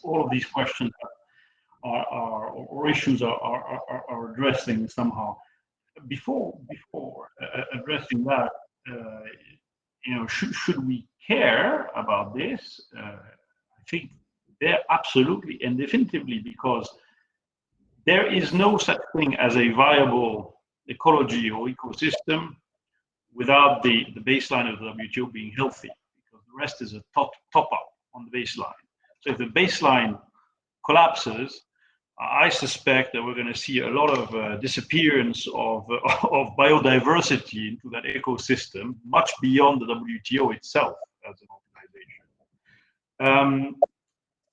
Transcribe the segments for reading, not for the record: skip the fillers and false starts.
all of these questions or issues are addressing somehow. Before addressing that, should we care about this? I think they're absolutely and definitively, because there is no such thing as a viable ecology or ecosystem without the baseline of the WTO being healthy, because the rest is a top up on the baseline. So if the baseline collapses, I suspect that we're going to see a lot of disappearance of biodiversity into that ecosystem, much beyond the WTO itself as an organization.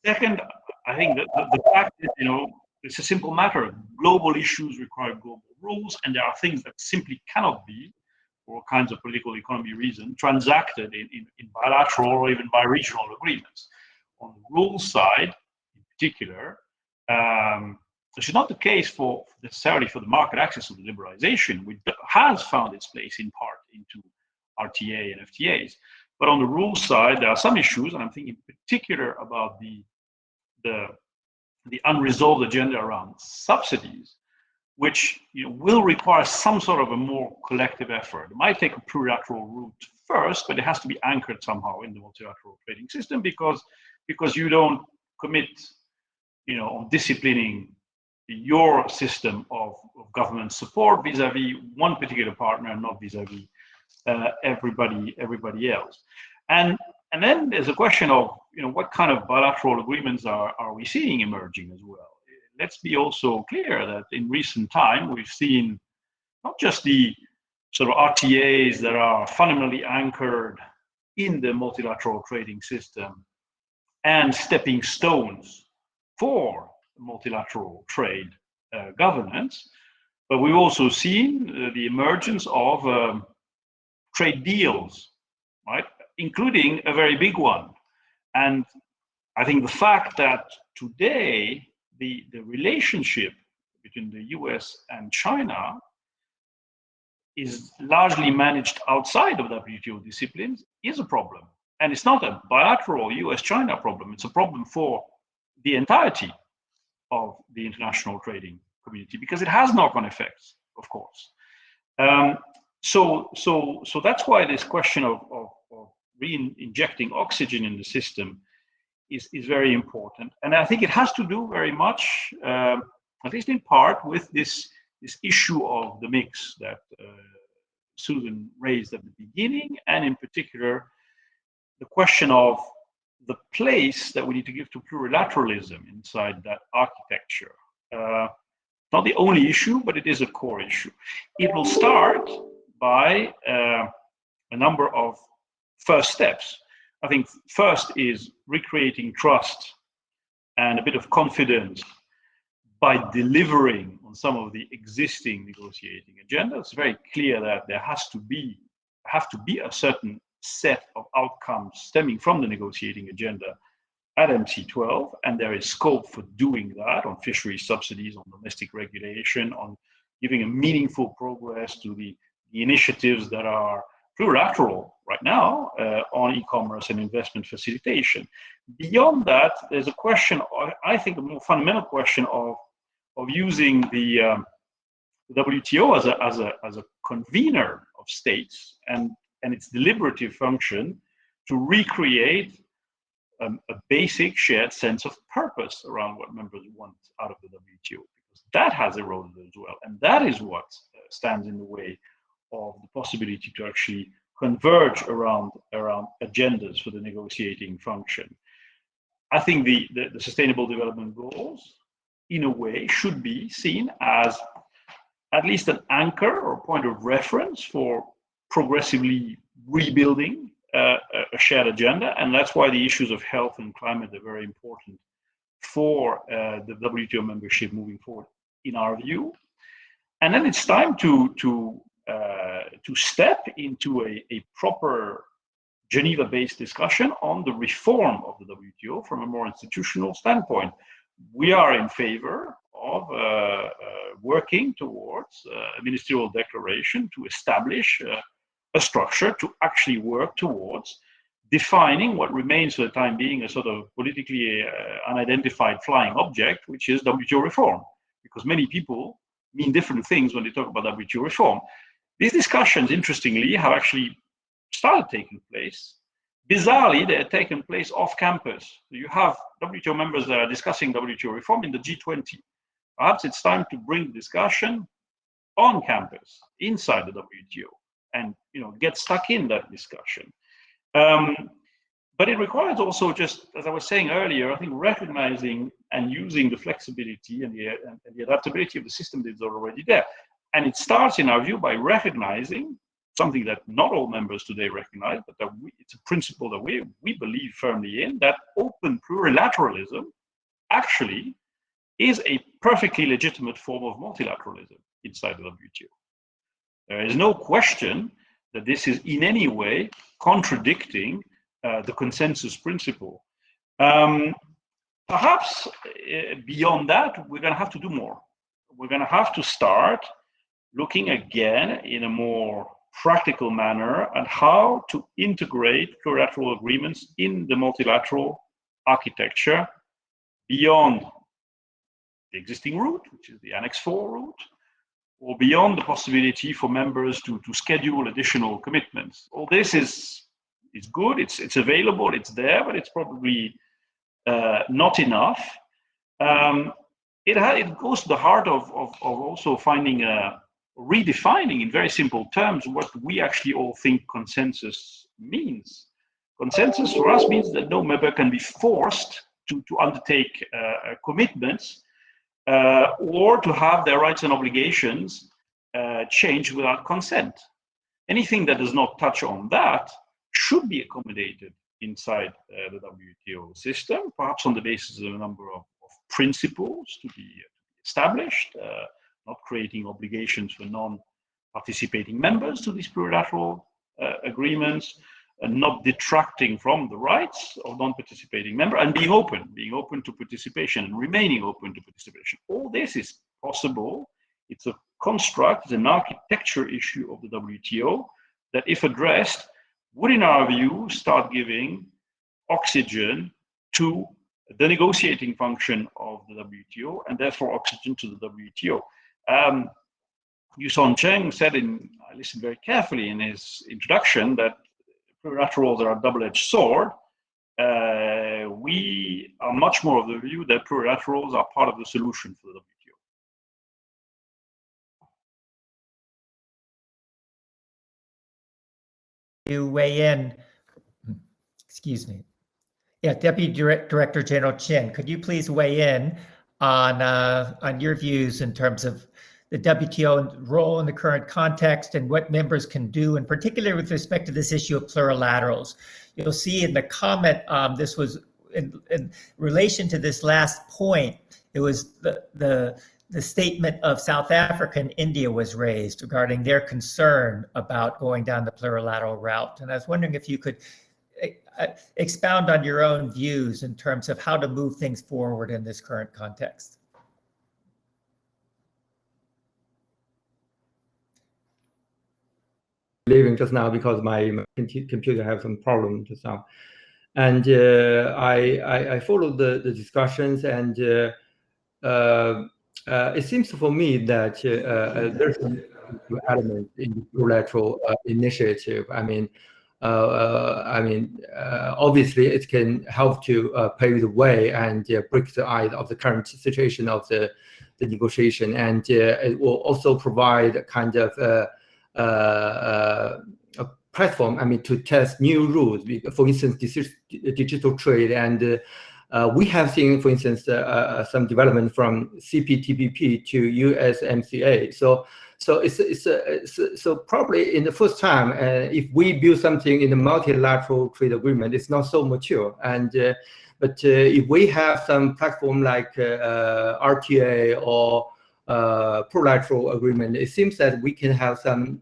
Second, I think that the fact is, it's a simple matter. Global issues require global rules, and there are things that simply cannot be, for all kinds of political economy reasons, transacted in bilateral or even bi-regional agreements. On the rules side, in particular, this is not the case necessarily for the market access to the liberalization, which has found its place in part into RTA and FTAs. But on the rules side, there are some issues, and I'm thinking in particular about the unresolved agenda around subsidies, which will require some sort of a more collective effort. It might take a plurilateral route first, but it has to be anchored somehow in the multilateral trading system, because you don't commit on disciplining your system of government support vis-a-vis one particular partner and not vis-a-vis everybody else. And then there's a question of what kind of bilateral agreements are we seeing emerging as well. Let's be also clear that in recent time we've seen not just the sort of RTAs that are fundamentally anchored in the multilateral trading system and stepping stones for multilateral trade governance, but we've also seen the emergence of trade deals, right, including a very big one. And I think the fact that today the relationship between the US and China is largely managed outside of WTO disciplines is a problem. And it's not a bilateral US-China problem, it's a problem for the entirety of the international trading community, because it has knock-on effects, of course. So that's why this question of re-injecting oxygen in the system is very important. And I think it has to do very much, at least in part, with this issue of the mix that Susan raised at the beginning, and in particular, the question of the place that we need to give to plurilateralism inside that architecture. Not the only issue, but it is a core issue. It will start by a number of first steps. I think first is recreating trust and a bit of confidence by delivering on some of the existing negotiating agendas. It's very clear that there have to be a certain set of outcomes stemming from the negotiating agenda at MC12, and there is scope for doing that on fisheries subsidies, on domestic regulation, on giving a meaningful progress to the initiatives that are plurilateral right now on e-commerce and investment facilitation. Beyond that, there's a question, I think a more fundamental question of using the WTO as a convener of states and its deliberative function to recreate a basic shared sense of purpose around what members want out of the WTO, because that has eroded as well, and that is what stands in the way of the possibility to actually converge around agendas for the negotiating function. I think the Sustainable Development Goals, in a way, should be seen as at least an anchor or point of reference for progressively rebuilding a shared agenda, and that's why the issues of health and climate are very important for the WTO membership moving forward, in our view. And then it's time to step into a proper Geneva-based discussion on the reform of the WTO from a more institutional standpoint. We are in favor of working towards a ministerial declaration to establish a structure to actually work towards defining what remains for the time being a sort of politically unidentified flying object, which is WTO reform, because many people mean different things when they talk about WTO reform. These discussions, interestingly, have actually started taking place. Bizarrely, they are taken place off campus. You have WTO members that are discussing WTO reform in the G20. Perhaps it's time to bring the discussion on campus, inside the WTO, and get stuck in that discussion. But it requires also, just as I was saying earlier, I think recognizing and using the flexibility and the adaptability of the system that is already there. And it starts, in our view, by recognizing something that not all members today recognize, but that it's a principle that we believe firmly in, that open plurilateralism actually is a perfectly legitimate form of multilateralism inside the WTO. There is no question that this is in any way contradicting the consensus principle. Perhaps beyond that, we're going to have to do more. We're going to have to start looking again in a more practical manner at how to integrate plurilateral agreements in the multilateral architecture beyond the existing route, which is the Annex 4 route, or beyond the possibility for members to schedule additional commitments. All this is good, it's available, it's there, but it's probably not enough. It goes to the heart of also finding redefining in very simple terms what we actually all think consensus means. Consensus for us means that no member can be forced to undertake commitments or to have their rights and obligations changed without consent. Anything that does not touch on that should be accommodated inside the WTO system, perhaps on the basis of a number of principles to be established, not creating obligations for non-participating members to these plurilateral agreements, and not detracting from the rights of non-participating members, and being open to participation and remaining open to participation. All this is possible. It's a construct, it's an architecture issue of the WTO that, if addressed, would, in our view, start giving oxygen to the negotiating function of the WTO, and therefore oxygen to the WTO. Yusong Chen said, I listened very carefully in his introduction, that plurilaterals are a double-edged sword. We are much more of the view that plurilaterals are part of the solution for the WTO. You weigh in, excuse me. Yeah, Deputy Director General Chen, could you please weigh in on your views in terms of the WTO role in the current context and what members can do, in particular with respect to this issue of plurilaterals? You'll see in the comment, this was in relation to this last point, it was the statement of South Africa and India was raised regarding their concern about going down the plurilateral route. And I was wondering if you could expound on your own views in terms of how to move things forward in this current context. Leaving just now because my computer has some problem just now, and I followed the discussions, and it seems for me that there's some element in the plurilateral initiative. Obviously, it can help to pave the way and break the ice of the current situation of the negotiation, and it will also provide a kind of a platform, to test new rules. For instance, digital trade, and we have seen, for instance, some development from CPTPP to USMCA. So probably in the first time, if we build something in a multilateral trade agreement, it's not so mature. But if we have some platform like RTA or plurilateral agreement, it seems that we can have some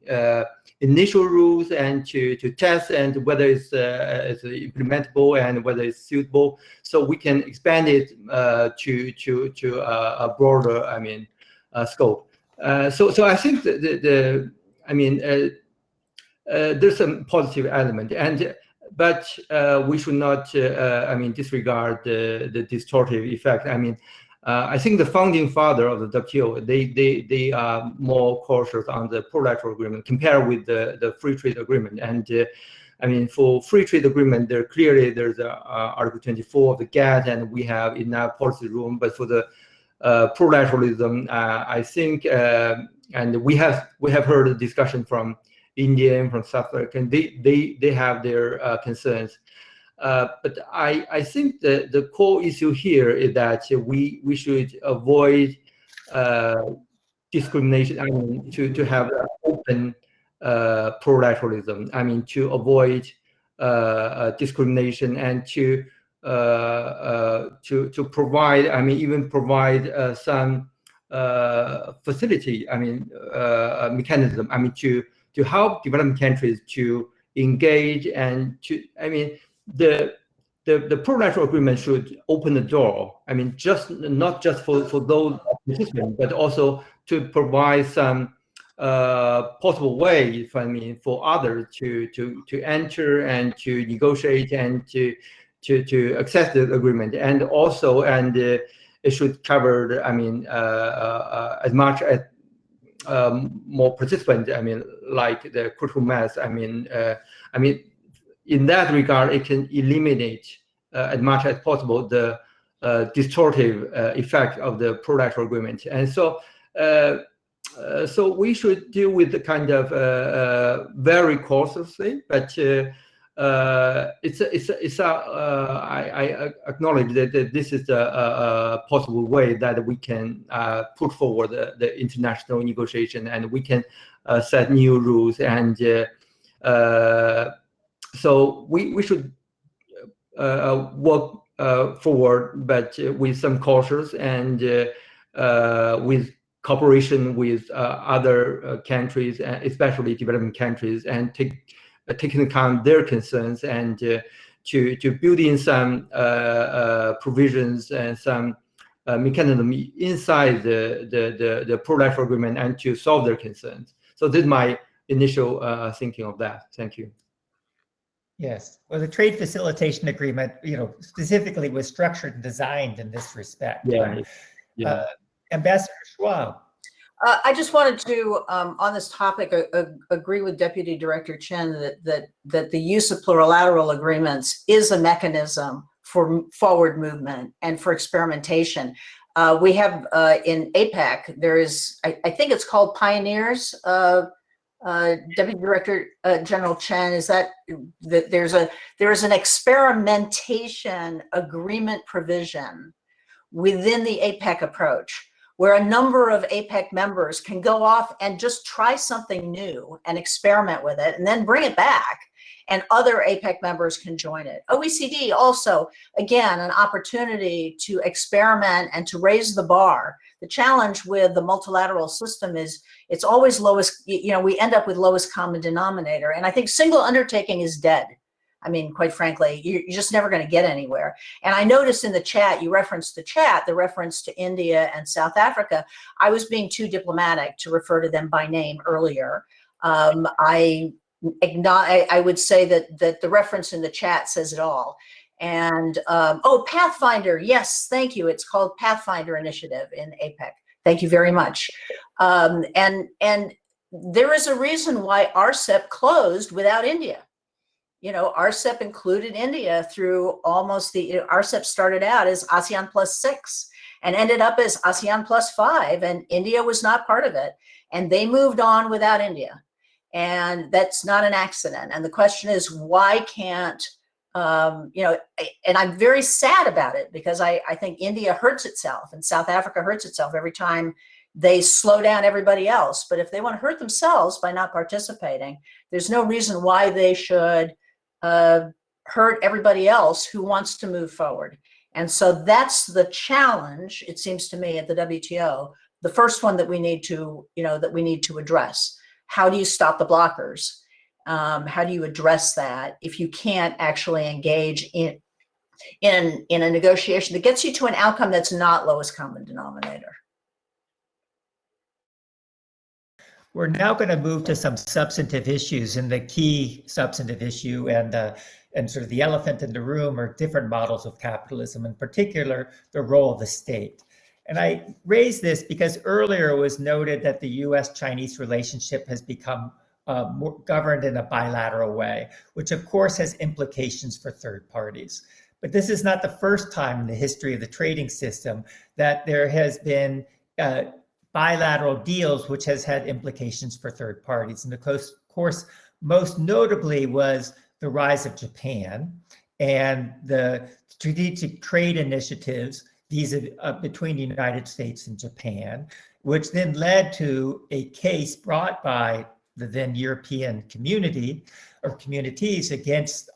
initial rules and to test and whether it's implementable and whether it's suitable, so we can expand it to a broader scope. So I think that there's some positive element, and but we should not, I mean, disregard the distortive effect. I mean, I think the founding father of the WTO, they are more cautious on the plurilateral agreement compared with the free trade agreement. And I mean, for free trade agreement, there's Article 24 of the GATT, and we have enough policy room. But for the plurilateralism, I think, and we have heard a discussion from India and from South Africa, and they have their concerns. But I think the core issue here is that we should avoid discrimination. I mean, to have open plurilateralism. I mean, to avoid discrimination and to provide. I mean, even provide some facility. I mean, mechanism. I mean, to help developing countries to engage and to. I mean, the plurilateral agreement should open the door. I mean, not just for those participants, but also to provide some possible way, I mean, for others to enter and to negotiate and to access the agreement, and also it should cover, I mean, as much as more participants. I mean, like the critical mass. I mean, in that regard, it can eliminate as much as possible the distortive effect of the plurilateral agreement. And so, so we should deal with the kind of very cautiously, but I acknowledge that this is a possible way that we can put forward the international negotiation, and we can set new rules. And so we should work forward, but with some cautions and with cooperation with other countries, especially developing countries, and taking into account their concerns, and to build in some provisions and some mechanism inside the plurilateral agreement, and to solve their concerns. So this is my initial thinking of that. Thank you. Yes, well, the trade facilitation agreement, specifically was structured and designed in this respect. Yeah. Ambassador Schwab. I just wanted to, on this topic, agree with Deputy Director Chen that the use of plurilateral agreements is a mechanism for forward movement and for experimentation. We have in APEC, there is, I think it's called Pioneers. Deputy Director General Chen, is that there is an experimentation agreement provision within the APEC approach, where a number of APEC members can go off and just try something new and experiment with it and then bring it back, and other APEC members can join it. OECD also, again, an opportunity to experiment and to raise the bar. The challenge with the multilateral system is it's always lowest, we end up with lowest common denominator. And I think single undertaking is dead. I mean, quite frankly, you're just never going to get anywhere. And I noticed in the chat, you referenced the reference to India and South Africa. I was being too diplomatic to refer to them by name earlier. I would say that the reference in the chat says it all. And, oh, Pathfinder, yes, thank you. It's called Pathfinder Initiative in APEC. Thank you very much. And there is a reason why RCEP closed without India. RCEP included India through almost RCEP started out as ASEAN +6 and ended up as ASEAN +5, and India was not part of it. And they moved on without India. And that's not an accident. And the question is, why can't, and I'm very sad about it, because I think India hurts itself and South Africa hurts itself every time they slow down everybody else. But if they want to hurt themselves by not participating, there's no reason why they should hurt everybody else who wants to move forward. And so that's the challenge, it seems to me, at the WTO, the first one that we need to, address. How do you stop the blockers? How do you address that if you can't actually engage in a negotiation that gets you to an outcome that's not lowest common denominator? We're now going to move to some substantive issues, and the key substantive issue, and and sort of the elephant in the room are different models of capitalism, in particular, the role of the state. And I raise this because earlier it was noted that the US-Chinese relationship has become more governed in a bilateral way, which of course has implications for third parties. But this is not the first time in the history of the trading system that there has been bilateral deals which has had implications for third parties. And of course, most notably was the rise of Japan and the strategic trade initiatives between the United States and Japan, which then led to a case brought by the then European community or communities against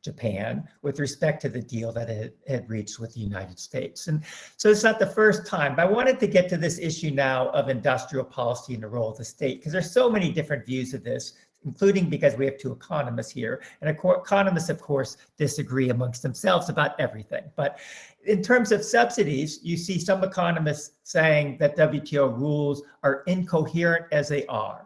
Japan with respect to the deal that it had reached with the United States. And so it's not the first time, but I wanted to get to this issue now of industrial policy and the role of the state, because there's so many different views of this, including because we have two economists here. And economists, of course, disagree amongst themselves about everything. But in terms of subsidies, you see some economists saying that WTO rules are incoherent as they are.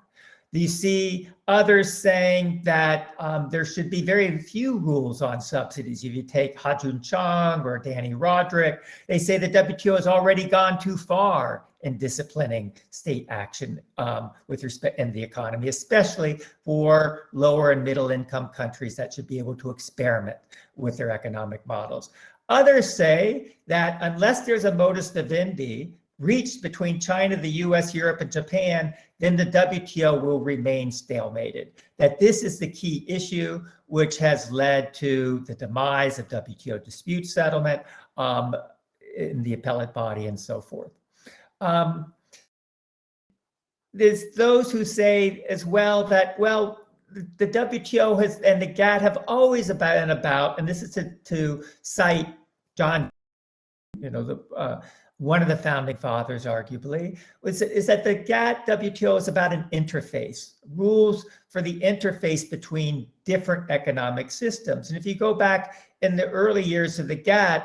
You see others saying that there should be very few rules on subsidies. If you take Ha-Joon Chang or Danny Roderick, they say the WTO has already gone too far in disciplining state action with respect in the economy, especially for lower and middle income countries that should be able to experiment with their economic models. Others say that unless there's a modus vivendi reached between China, the US, Europe, and Japan, then the WTO will remain stalemated. That this is the key issue which has led to the demise of WTO dispute settlement in the appellate body and so forth. There's those who say as well that, well, the WTO has and the GATT have always been about, and this is to cite John, one of the founding fathers, arguably, is that the GATT WTO is about an interface, rules for the interface between different economic systems. And if you go back in the early years of the GATT,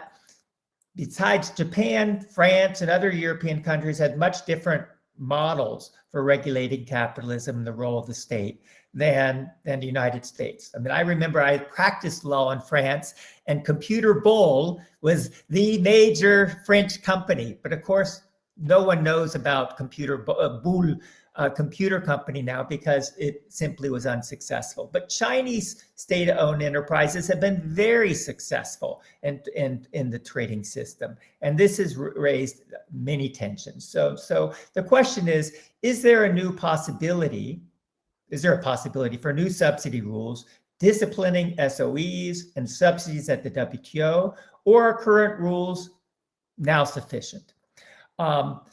besides Japan, France, and other European countries had much different models for regulating capitalism and the role of the state than the United States. I mean, I remember I practiced law in France, and Computer Boll was the major French company. But of course, no one knows about Boll computer company now because it simply was unsuccessful. But Chinese state-owned enterprises have been very successful in the trading system. And this has raised many tensions. So the question is there a new possibility? Is there a possibility for new subsidy rules disciplining SOEs and subsidies at the WTO, or are current rules now sufficient? What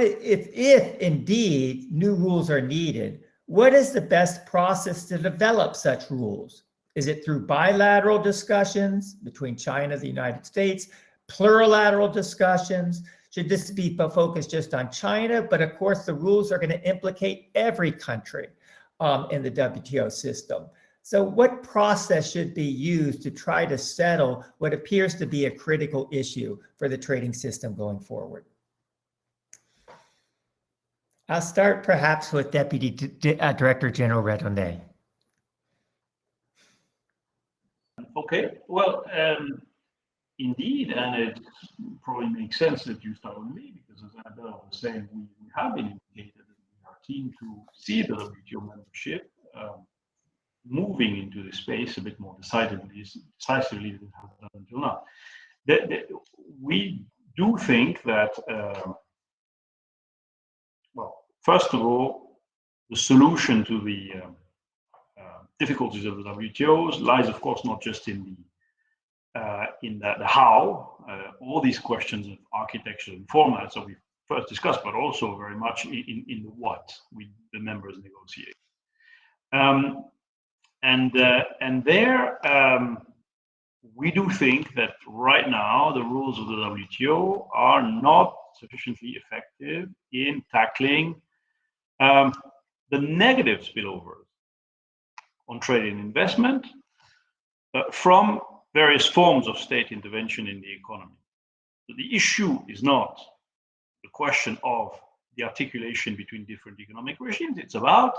if indeed new rules are needed? What is the best process to develop such rules? Is it through bilateral discussions between China, the United States, plurilateral discussions? Should this be focused just on China? But of course, the rules are going to implicate every country in the WTO system. So what process should be used to try to settle what appears to be a critical issue for the trading system going forward? I'll start perhaps with Deputy Director General Redonnet. Okay, well, indeed, and it probably makes sense that you start with me, because as Anabel was saying, we have been indicated that we are keen to see the WTO membership moving into this space a bit more decisively than it has done until now. We do think that, well, first of all, the solution to the difficulties of the WTO lies, of course, not just in the how, all these questions of architecture and formats that we first discussed, but also very much in the what the members negotiate. And there, we do think that right now the rules of the WTO are not sufficiently effective in tackling the negative spillovers on trade and investment from various forms of state intervention in the economy. So the issue is not the question of the articulation between different economic regimes. It's about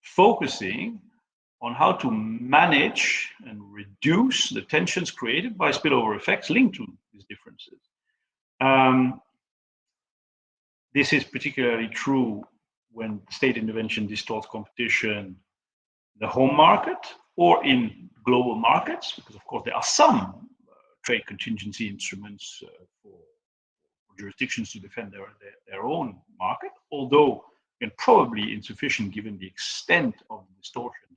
focusing on how to manage and reduce the tensions created by spillover effects linked to these differences. This is particularly true when state intervention distorts competition, the home market, or in global markets, because of course there are some trade contingency instruments for jurisdictions to defend their own market, although probably insufficient given the extent of the distortion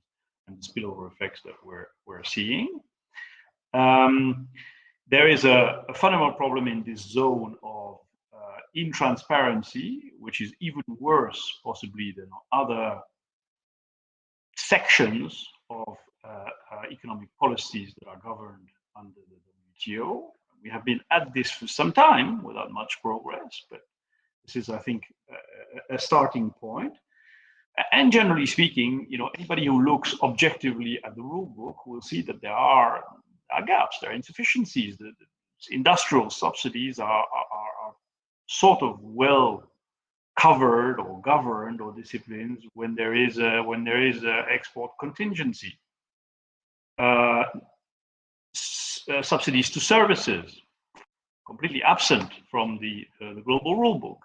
and the spillover effects that we're seeing. There is a fundamental problem in this zone of intransparency, which is even worse possibly than other sections of economic policies that are governed under the WTO. We have been at this for some time without much progress, but this is, I think, a starting point. And generally speaking, anybody who looks objectively at the rule book will see that there are gaps, there are insufficiencies. The industrial subsidies are sort of well covered or governed or disciplined when there is a export contingency. Subsidies to services, completely absent from the global rule book.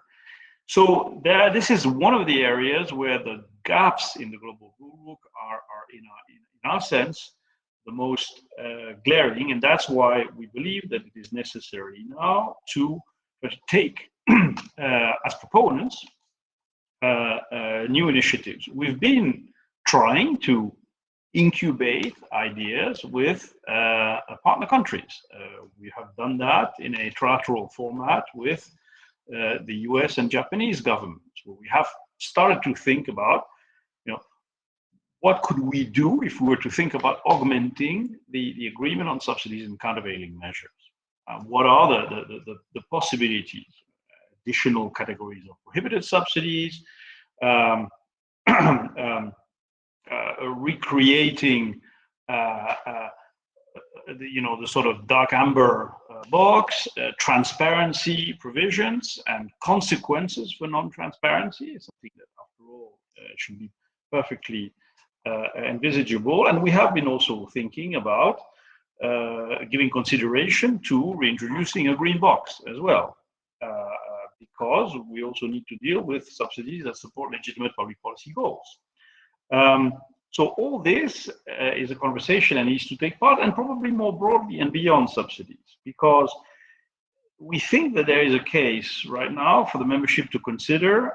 So this is one of the areas where the gaps in the global rule book are in our sense, the most glaring, and that's why we believe that it is necessary now to take, as proponents, new initiatives. We've been trying to incubate ideas with partner countries. We have done that in a trilateral format with the US and Japanese governments, where we have started to think about, what could we do if we were to think about augmenting the agreement on subsidies and countervailing measures? What are the possibilities? Additional categories of prohibited subsidies, recreating the sort of dark amber box, transparency provisions, and consequences for non-transparency is something that, after all, should be perfectly envisageable. And we have been also thinking about giving consideration to reintroducing a green box as well, because we also need to deal with subsidies that support legitimate public policy goals. So all this is a conversation that needs to take part, and probably more broadly and beyond subsidies, because we think that there is a case right now for the membership to consider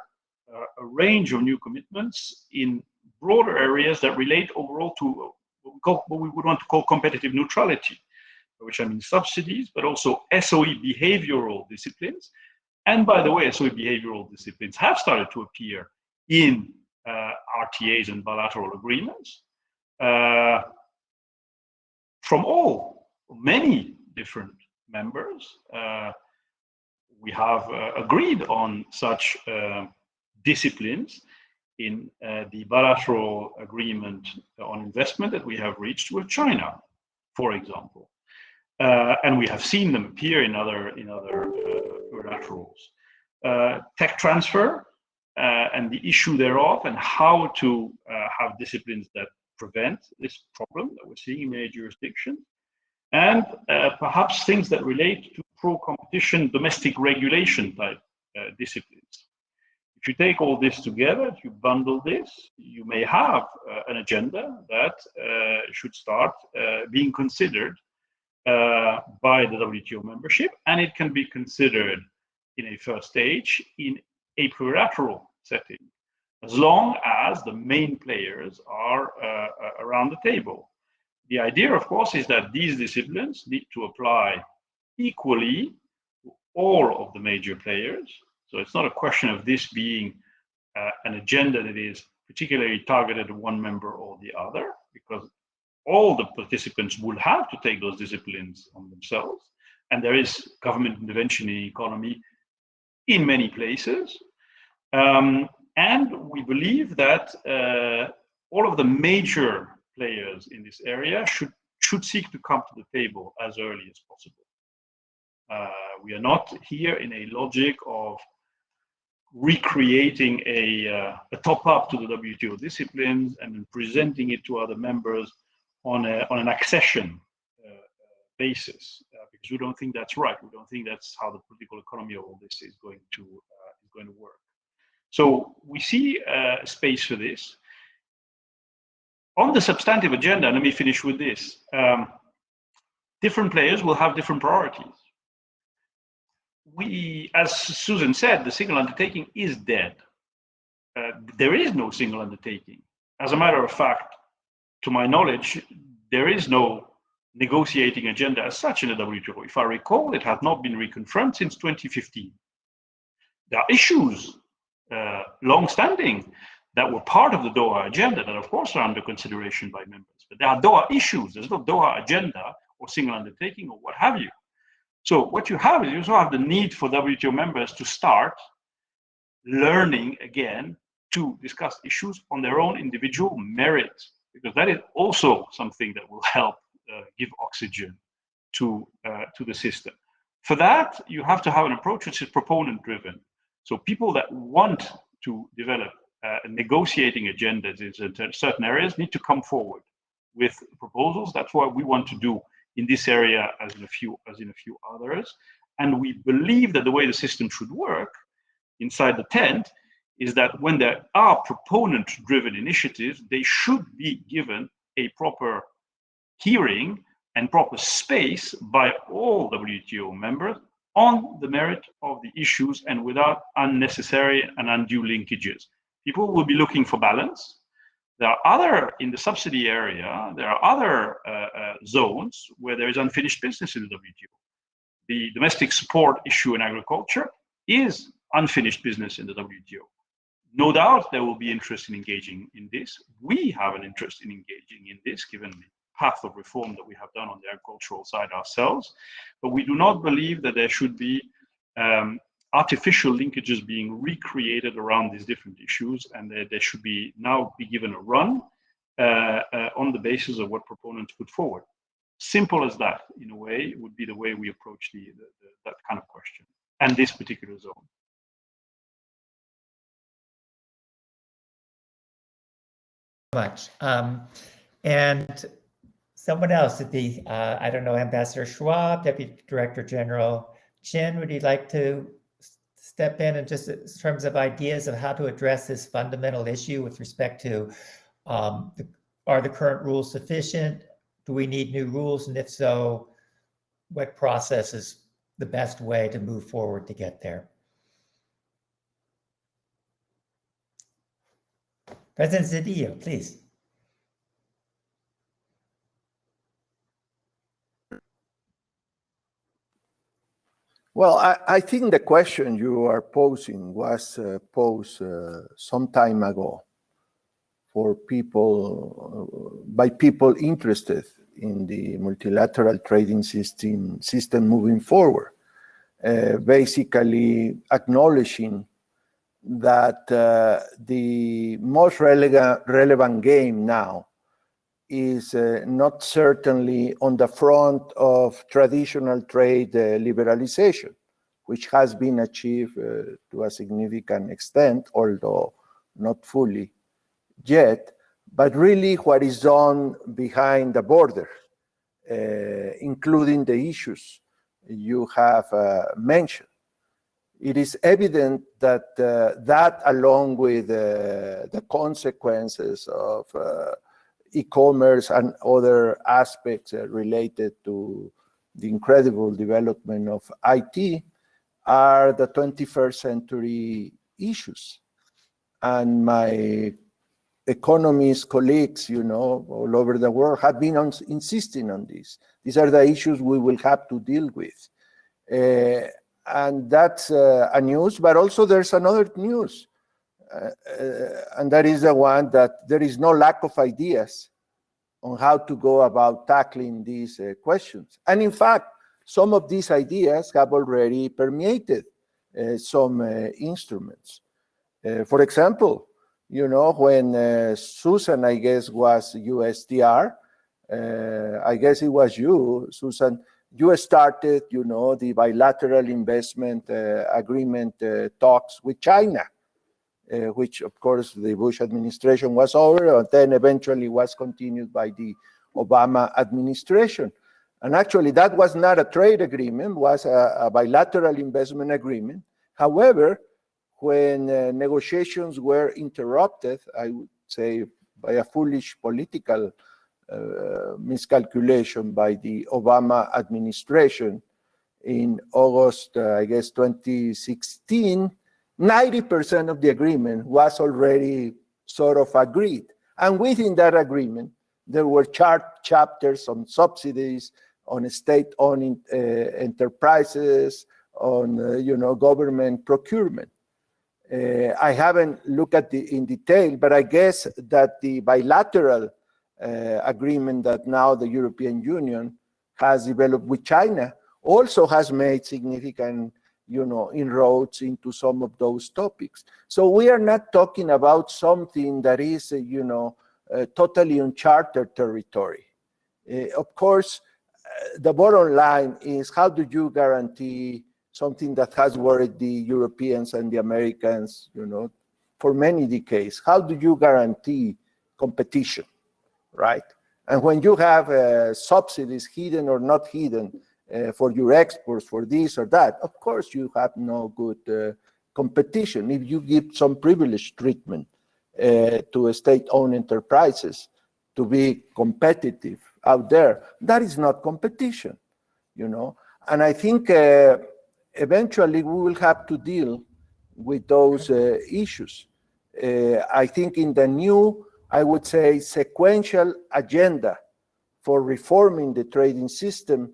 a range of new commitments in broader areas that relate overall to what we would want to call competitive neutrality, which I mean subsidies, but also SOE behavioral disciplines. And by the way, SOE behavioral disciplines have started to appear in RTAs and bilateral agreements from many different members. We have agreed on such disciplines in the bilateral agreement on investment that we have reached with China, for example. And we have seen them appear in other bilaterals. Tech transfer and the issue thereof, and how to have disciplines that prevent this problem that we're seeing in many jurisdictions, and perhaps things that relate to pro-competition domestic regulation type disciplines. If you take all this together, if you bundle this, you may have an agenda that should start being considered by the WTO membership, and it can be considered in a first stage in a plurilateral setting, as long as the main players are around the table. The idea, of course, is that these disciplines need to apply equally to all of the major players. So it's not a question of this being an agenda that is particularly targeted at one member or the other, because all the participants will have to take those disciplines on themselves. And there is government intervention in the economy in many places. And we believe that all of the major players in this area should seek to come to the table as early as possible. We are not here in a logic of recreating a top-up to the WTO disciplines and then presenting it to other members on an accession basis, because we don't think that's right. We don't think that's how the political economy of all this is going to work. So we see a space for this. On the substantive agenda, let me finish with this. Different players will have different priorities. As Susan said, the single undertaking is dead. There is no single undertaking. As a matter of fact, to my knowledge, there is no negotiating agenda as such in the WTO. If I recall, it has not been reconfirmed since 2015. There are issues, long-standing, that were part of the Doha agenda that, of course, are under consideration by members. But there are Doha issues. There's no Doha agenda or single undertaking or what have you. So what you have is you also have the need for WTO members to start learning again to discuss issues on their own individual merit, because that is also something that will help give oxygen to the system. For that, you have to have an approach which is proponent-driven. So people that want to develop negotiating agendas in certain areas need to come forward with proposals. That's what we want to do in this area as in a few others. And we believe that the way the system should work inside the tent is that when there are proponent-driven initiatives, they should be given a proper hearing and proper space by all WTO members on the merit of the issues and without unnecessary and undue linkages. People will be looking for balance. There are other, in the subsidy area, there are other zones where there is unfinished business in the WTO. The domestic support issue in agriculture is unfinished business in the WTO. No doubt there will be interest in engaging in this. We have an interest in engaging in this, given the path of reform that we have done on the agricultural side ourselves. But we do not believe that there should be artificial linkages being recreated around these different issues, and they should be now be given a run on the basis of what proponents put forward. Simple as that, in a way, would be the way we approach that kind of question and this particular zone. Much. And someone else at the, I don't know, Ambassador Schwab, Deputy Director General Chen, would you like to step in and just in terms of ideas of how to address this fundamental issue with respect to are the current rules sufficient? Do we need new rules? And if so, what process is the best way to move forward to get there? President Zedillo, please. Well, I think the question you are posing was posed some time ago for people, by people interested in the multilateral trading system moving forward, basically acknowledging that the most relevant game now is not certainly on the front of traditional trade liberalization, which has been achieved to a significant extent, although not fully yet, but really what is done behind the border, including the issues you have mentioned. It is evident that that, along with the consequences of e-commerce and other aspects related to the incredible development of IT, are the 21st century issues. And my economist colleagues, all over the world have been insisting on this. These are the issues we will have to deal with. And that's a news, but also there's another news. And that is the one that there is no lack of ideas on how to go about tackling these questions. And in fact, some of these ideas have already permeated some instruments. For example, when Susan, I guess, was USTR, I guess it was you, Susan, you started, you know, the bilateral investment agreement talks with China, which of course the Bush administration was over, and then eventually was continued by the Obama administration. And actually that was not a trade agreement, was a bilateral investment agreement. However, when negotiations were interrupted, I would say by a foolish political miscalculation by the Obama administration in August, I guess, 2016, 90% of the agreement was already sort of agreed. And within that agreement, there were chapters on subsidies, on state-owned enterprises, on you know, government procurement. I haven't looked at in detail, but I guess that the bilateral agreement that now the European Union has developed with China also has made significant, you know, inroads into some of those topics. So we are not talking about something that is, you know, totally uncharted territory. Of course, the bottom line is, how do you guarantee something that has worried the Europeans and the Americans, you know, for many decades? How do you guarantee competition, right? And when you have subsidies, hidden or not hidden, for your exports, for this or that, of course you have no good competition. If you give some privileged treatment to state-owned enterprises to be competitive out there, that is not competition, you know. And I think eventually we will have to deal with those issues. I think in the new, I would say, sequential agenda for reforming the trading system,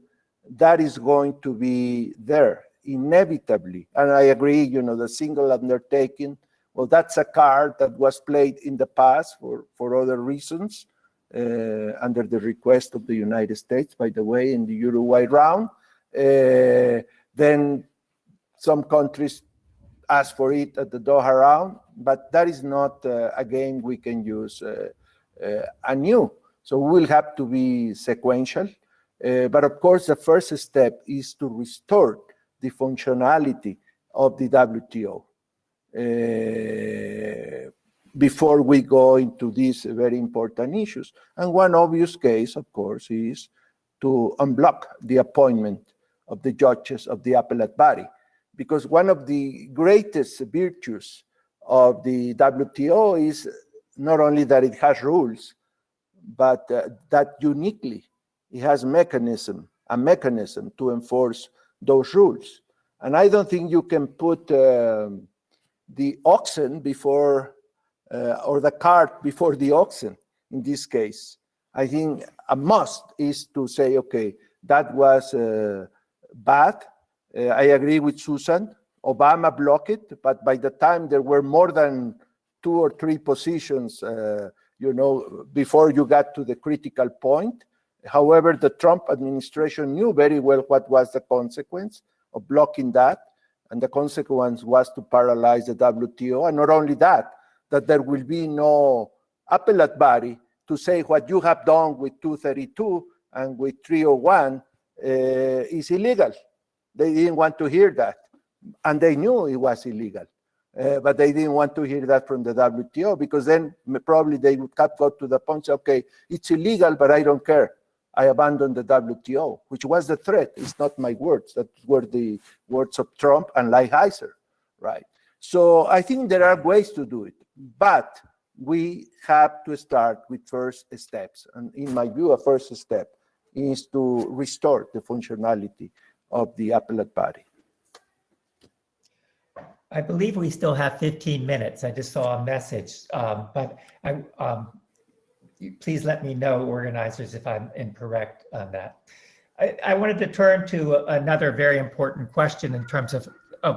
that is going to be there inevitably. And I agree, you know, the single undertaking, well, that's a card that was played in the past for other reasons, under the request of the United States, by the way, in the Uruguay round. Then some countries asked for it at the Doha round, but that is not a game we can use anew. So we will have to be sequential. But of course, the first step is to restore the functionality of the WTO before we go into these very important issues. And one obvious case, of course, is to unblock the appointment of the judges of the appellate body. Because one of the greatest virtues of the WTO is not only that it has rules, but that uniquely it has a mechanism to enforce those rules. And I don't think you can put the oxen before, or the cart before the oxen in this case. I think a must is to say, okay, that was bad. I agree with Susan. Obama blocked it, but by the time there were more than 2 or 3 positions, you know, before you got to the critical point. However, the Trump administration knew very well what was the consequence of blocking that, and the consequence was to paralyze the WTO. And not only that, that there will be no appellate body to say what you have done with 232 and with 301 is illegal. They didn't want to hear that, and they knew it was illegal. But they didn't want to hear that from the WTO, because then probably they would have got to the point, say, okay, it's illegal, but I don't care. I abandoned the WTO, which was the threat. It's not my words. That were the words of Trump and Lighthizer, right? So I think there are ways to do it, but we have to start with first steps. And in my view, a first step is to restore the functionality of the appellate body. I believe we still have 15 minutes. I just saw a message, but please let me know, organizers, if I'm incorrect on that. I wanted to turn to another very important question in terms of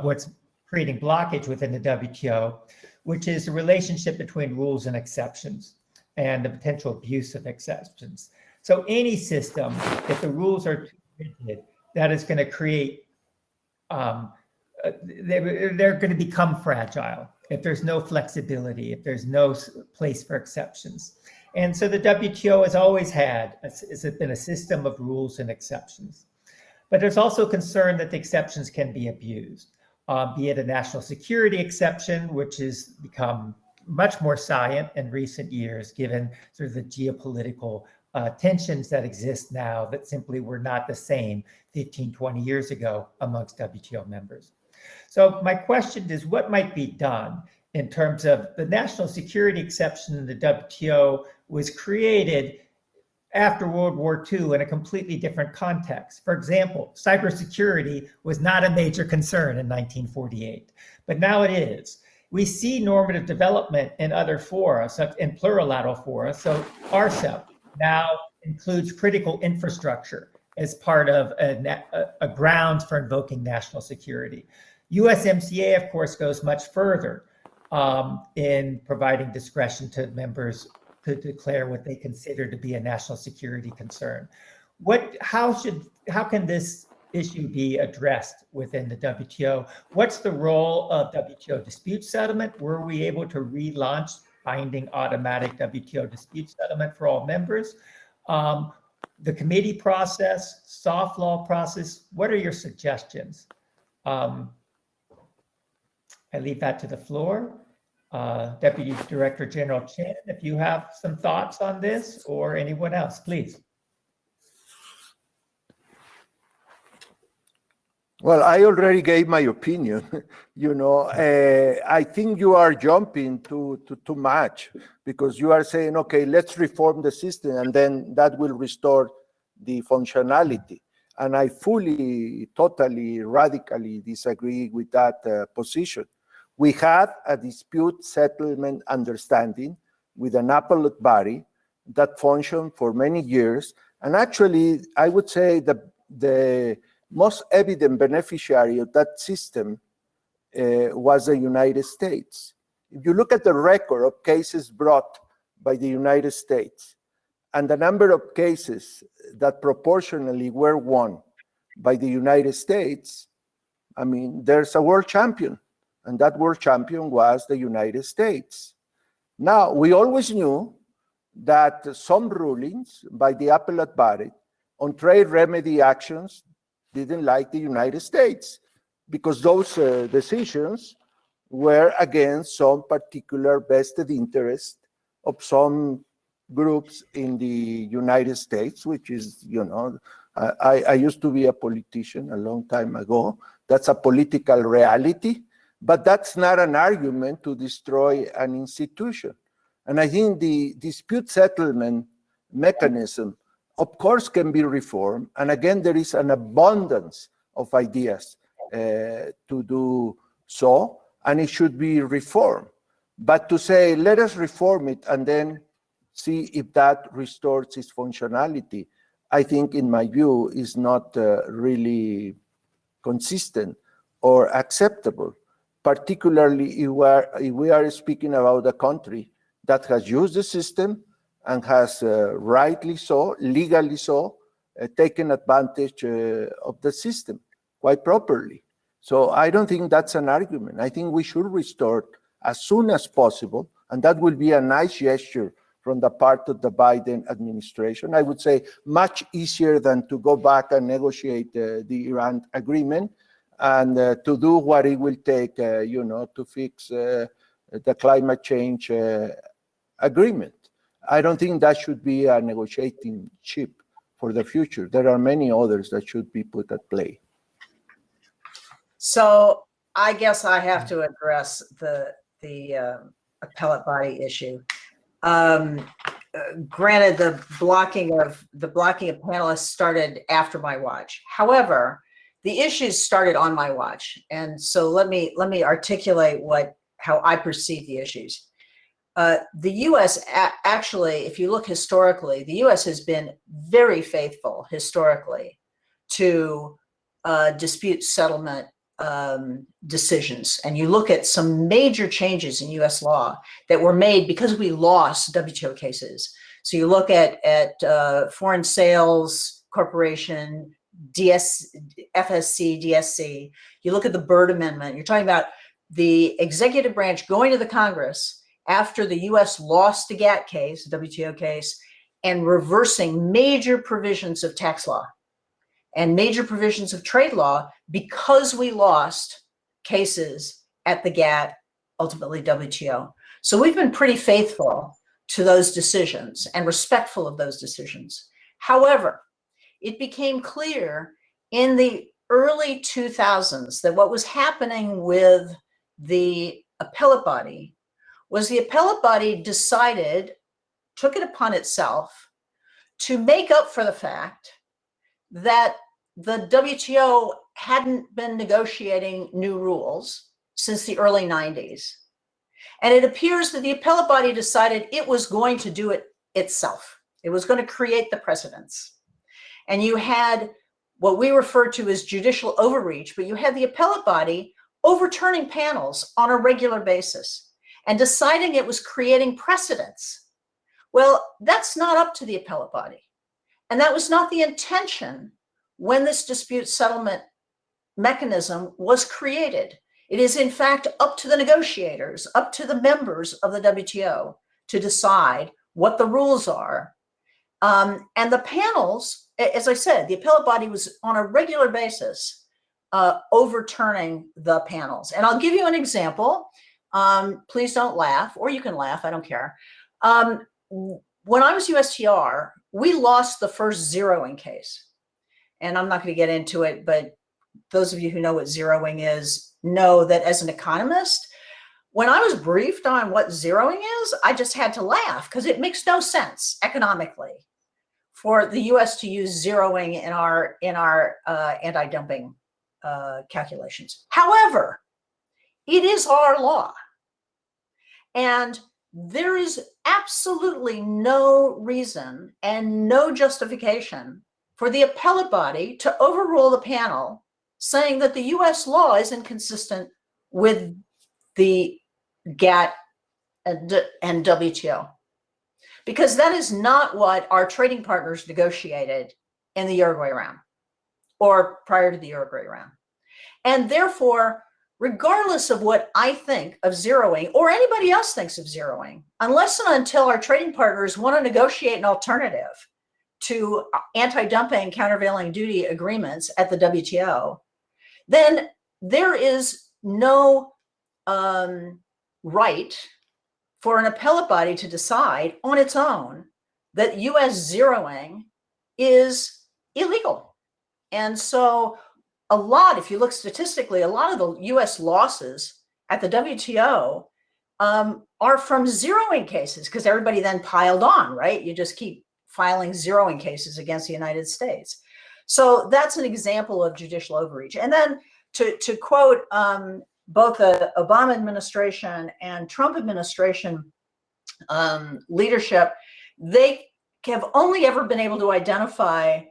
what's creating blockage within the WTO, which is the relationship between rules and exceptions and the potential abuse of exceptions. So any system, if the rules are too rigid, that is going to create, they're going to become fragile if there's no flexibility, if there's no place for exceptions. And so the WTO has always had, it's been a system of rules and exceptions. But there's also concern that the exceptions can be abused, be it a national security exception, which has become much more salient in recent years, given sort of the geopolitical tensions that exist now that simply were not the same 15, 20 years ago amongst WTO members. So my question is, what might be done in terms of the national security exception in the WTO was created after World War II in a completely different context. For example, cybersecurity was not a major concern in 1948, but now it is. We see normative development in other fora, such in plurilateral fora. So RCEP now includes critical infrastructure as part of a grounds for invoking national security. USMCA, of course, goes much further in providing discretion to members to declare what they consider to be a national security concern. How can this issue be addressed within the WTO? What's the role of WTO dispute settlement? Were we able to relaunch binding automatic WTO dispute settlement for all members? The committee process, soft law process, what are your suggestions? I leave that to the floor. Deputy Director General Chen, if you have some thoughts on this, or anyone else, please. Well, I already gave my opinion. I think you are jumping too much, because you are saying, okay, let's reform the system and then that will restore the functionality. And I fully, totally, radically disagree with that position. We had a dispute settlement understanding with an appellate body that functioned for many years. And actually, I would say the most evident beneficiary of that system was the United States. If you look at the record of cases brought by the United States and the number of cases that proportionally were won by the United States, I mean, there's a world champion. And that world champion was the United States. Now, we always knew that some rulings by the appellate body on trade remedy actions didn't like the United States, because those decisions were against some particular vested interest of some groups in the United States, which is, I used to be a politician a long time ago. That's a political reality. But that's not an argument to destroy an institution. And I think the dispute settlement mechanism, of course, can be reformed. And again, there is an abundance of ideas to do so, and it should be reformed. But to say, let us reform it and then see if that restores its functionality, I think, in my view, is not really consistent or acceptable. Particularly if we are speaking about a country that has used the system and has rightly so, legally so, taken advantage of the system quite properly. So I don't think that's an argument. I think we should restore as soon as possible, and that will be a nice gesture from the part of the Biden administration. I would say much easier than to go back and negotiate the Iran agreement, and to do what it will take, to fix the climate change agreement. I don't think that should be a negotiating chip for the future. There are many others that should be put at play. So I guess I have to address the appellate body issue. Granted, the blocking of panelists started after my watch. However, the issues started on my watch, and so let me articulate how I perceive the issues. The U.S. actually, if you look historically, the U.S. has been very faithful historically to dispute settlement decisions, and you look at some major changes in U.S. law that were made because we lost WTO cases. So you look at Foreign Sales Corporation, FSC, DSC, you look at the Byrd Amendment, you're talking about the executive branch going to the Congress after the US lost the GATT case, the WTO case, and reversing major provisions of tax law. and major provisions of trade law because we lost cases at the GATT, ultimately WTO. So we've been pretty faithful to those decisions and respectful of those decisions. However, it became clear in the early 2000s that what was happening with the appellate body was the appellate body took it upon itself to make up for the fact that the WTO hadn't been negotiating new rules since the early 90s. And it appears that the appellate body decided it was going to do it itself. It was going to create the precedents. And you had what we refer to as judicial overreach, but you had the appellate body overturning panels on a regular basis and deciding it was creating precedents. Well, that's not up to the appellate body. And that was not the intention when this dispute settlement mechanism was created. It is in fact up to the negotiators, up to the members of the WTO to decide what the rules are. And the panels, as I said, the appellate body was on a regular basis overturning the panels. And I'll give you an example. Please don't laugh, or you can laugh, I don't care. When I was USTR, we lost the first zeroing case. And I'm not going to get into it, but those of you who know what zeroing is know that as an economist, when I was briefed on what zeroing is, I just had to laugh because it makes no sense economically for the US to use zeroing in our anti-dumping calculations. However, it is our law. And there is absolutely no reason and no justification for the appellate body to overrule the panel saying that the US law is inconsistent with the GATT and WTO. Because that is not what our trading partners negotiated in the Uruguay round or prior to the Uruguay round. And therefore, regardless of what I think of zeroing or anybody else thinks of zeroing, unless and until our trading partners want to negotiate an alternative to anti-dumping countervailing duty agreements at the WTO, then there is no right for an appellate body to decide on its own that US zeroing is illegal. And so if you look statistically, a lot of the US losses at the WTO are from zeroing cases because everybody then piled on, right? You just keep filing zeroing cases against the United States. So that's an example of judicial overreach. And then to quote both the Obama administration and Trump administration leadership, they have only ever been able to identify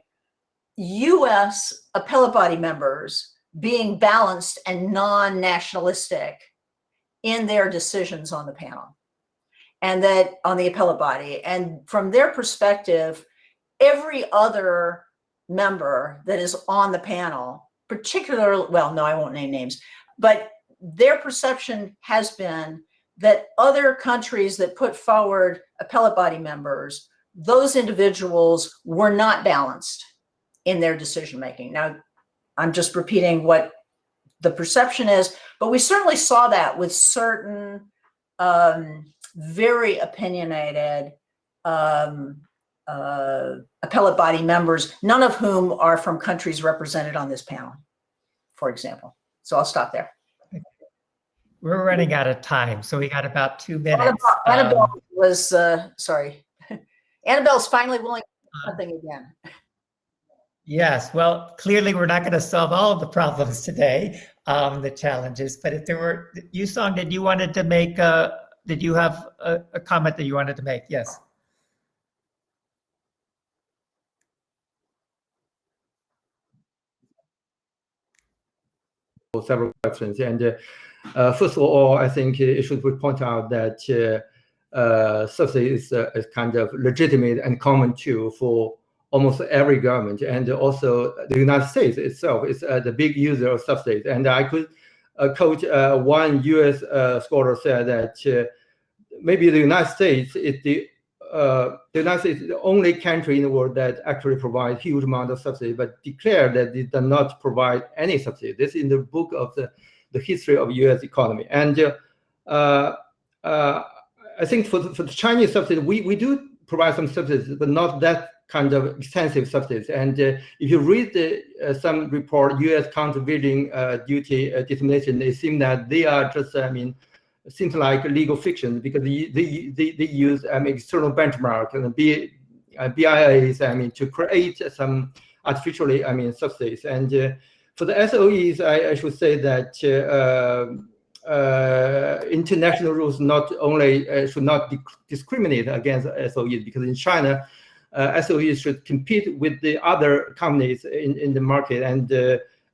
US appellate body members being balanced and non-nationalistic in their decisions on the panel and that on the appellate body. And from their perspective, every other member that is on the panel, particularly, well, no, I won't name names, but their perception has been that other countries that put forward appellate body members, those individuals were not balanced in their decision-making. Now, I'm just repeating what the perception is, but we certainly saw that with certain very opinionated appellate body members, none of whom are from countries represented on this panel, for example. So I'll stop there. We're running out of time, so we got about 2 minutes. Anabel was, sorry. Anabel's finally willing to do something again. Yes, well, clearly we're not going to solve all of the problems today, the challenges, but if there were, Yusong, did you have a comment that you wanted to make? Yes. Several questions. And first of all, I think it should be pointed out that subsidy is kind of legitimate and common tool for almost every government. And also the United States itself is the big user of subsidies. And I could quote one US scholar said that maybe the United States is the the United States is the only country in the world that actually provides huge amount of subsidy, but declared that it does not provide any subsidy. This is in the book of the history of U.S. economy. And I think for the Chinese subsidy, we do provide some subsidies, but not that kind of extensive subsidies. And if you read some report, U.S. countervailing duty determination, it seems that they are just, seems like legal fiction, because they use external benchmark and BIAs, to create some artificially, subsidies. And for the SOEs, I should say that international rules not only should not discriminate against SOEs, because in China, SOEs should compete with the other companies in the market and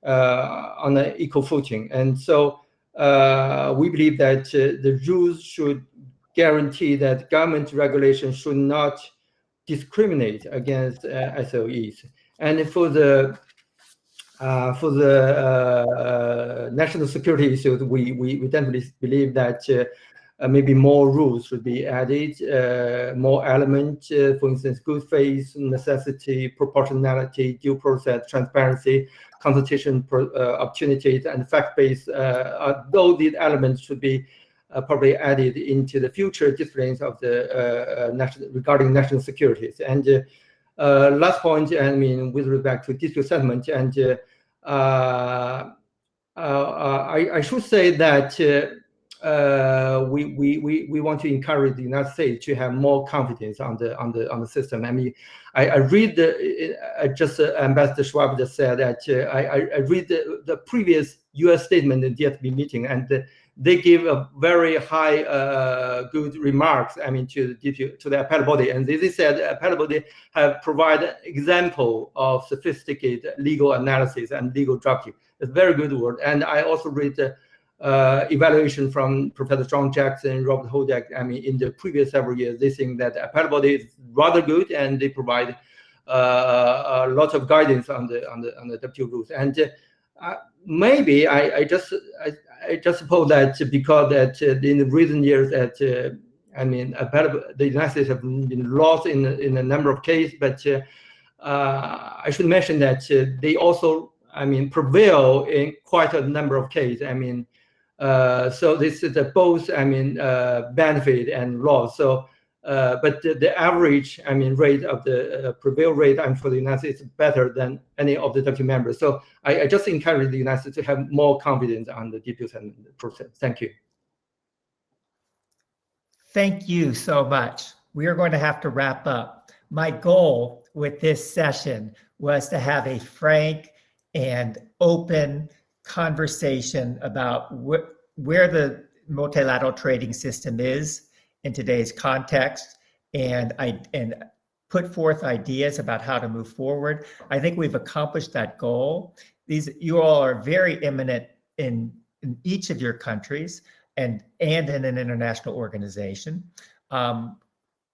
on an equal footing. And so we believe that the rules should guarantee that government regulation should not discriminate against SOEs. And for the national security issues, we definitely believe that maybe more rules should be added, more elements, for instance, good faith, necessity, proportionality, due process, transparency, consultation opportunities, and fact-based. Though these elements should be probably added into the future disciplines of the regarding national security. And last point, with respect to dispute settlement, and I should say that we want to encourage the United States to have more confidence on the system. I read just Ambassador Schwab just said that I read the previous U.S. statement in the DSB meeting, and they gave a very high good remarks to the appellate body, and they said the appellate body have provided example of sophisticated legal analysis and legal drafting. It's a very good word. And I also read the evaluation from Professor John Jackson, Robert Hodak. In the previous several years, they think that the appellate body is rather good, and they provide a lot of guidance on the WTO rules. And maybe I just suppose that because that in the recent years that the United States have been lost in a number of cases, but I should mention that they also prevail in quite a number of cases. So this is both benefit and loss. So but the average rate of the prevail rate for the United States is better than any of the WTO members. So I just encourage the United States to have more confidence on the dispute settlement process. Thank you. Thank you so much. We are going to have to wrap up. My goal with this session was to have a frank and open conversation about where the multilateral trading system is in today's context, and put forth ideas about how to move forward. I think we've accomplished that goal. You all are very eminent in each of your countries and in an international organization.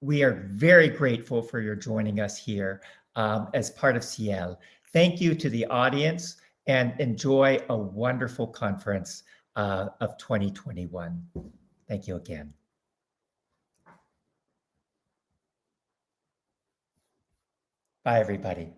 We are very grateful for your joining us here as part of SIEL. Thank you to the audience, and enjoy a wonderful conference of 2021. Thank you again. Bye, everybody.